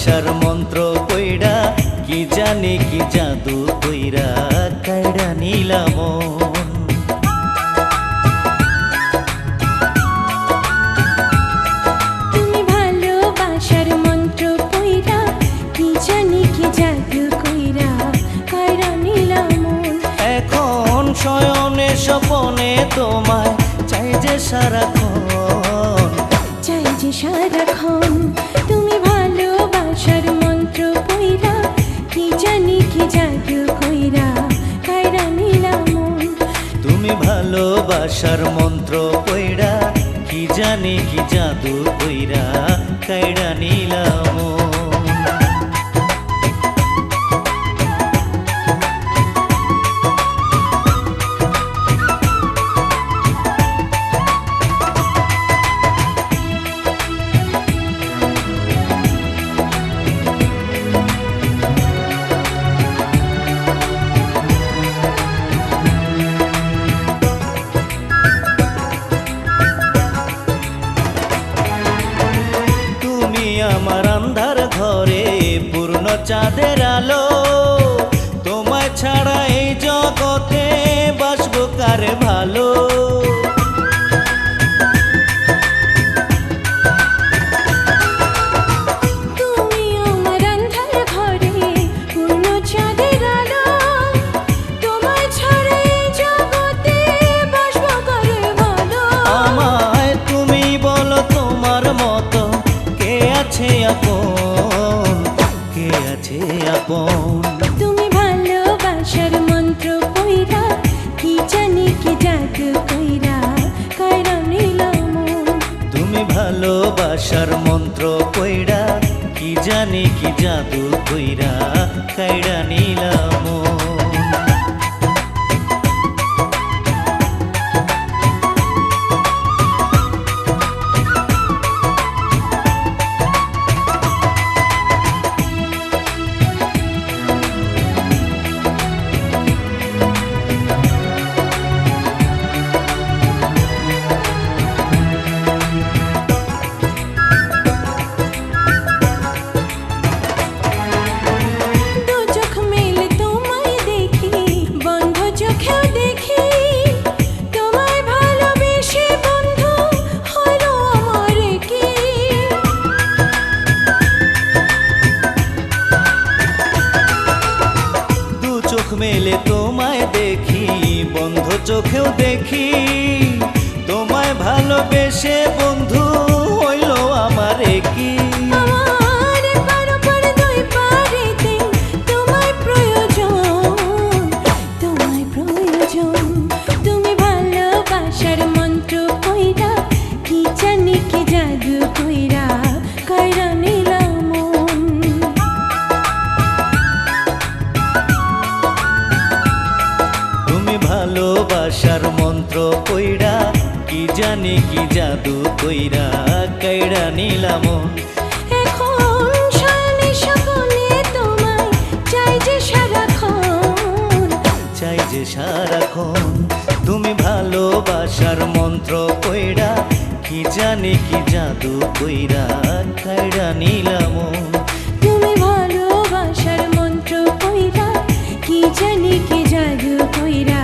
ভালোবাসার মন্ত্র কইরা কি জানি কি জাদু কইরা কাইড়া নিলাম মন। তুমি ভালোবাসার মন্ত্র কইরা কি জানি কি জাদু কইরা কাইড়া নিলাম মন। এখন শয়নে স্বপনে তোমায় চাই যে সারাক্ষণ, চাই যে সারাক্ষণ। তুমি ভালোবাসার মন্ত্র কইরা কি জানি কি জাদু কইরা কাইড়া নিলাম মন। তুমি ভালোবাসার মন্ত্র কইরা কি জানি কি জাদু কইরা কাইড়া নিলাম মন। আমার আন্ধার ঘরে পূর্ণ চাঁদের আলো, তোমায় ছাড়া এই জগতে বাসবো কারে ভালো। তুমি আমার আন্ধার ঘরে পূর্ণ চাঁদের আলো, তোমায় ছাড়া এই জগতে বাসবো কারে ভালো। আমায় তুমি বলো তোমার মতো কে আছে আপন, কে আছে আপন। তুমি ভালোবাসার মন্ত্র কইরা কি জানি কি জাদু কইরা কাইড়া নিলাম মন। তুমি ভালোবাসার মন্ত্র কইরা কি জানি কি জাদু কইরা কাইড়া নিলাম মন। চোখ মেলে তোমায় দেখি বন্ধ চোখেও দেখি, তোমায় ভালোবেসে বন্ধু হইল আমার কি। তোমায় প্রয়োজন, তোমায় প্রয়োজন। তুমি ভালোবাসার মন্ত্র কইরা কি জানি কি জাদু কইরা কাইড়া নিলাম মন। ভালোবাসার মন্ত্র কইরা কি জানি কি জাদু কইরা কাইড়া নিলাম মন। এখন শয়নে স্বপনে তোমায় চাই যে সারাক্ষণ, চাই যে সারাক্ষণ। তুমি ভালোবাসার মন্ত্র কইরা কি জানি কি জাদু কইরা কাইড়া নিলাম মন। তুমি ভালোবাসার মন্ত্র কইরা কি জানি কি জাদু কইরা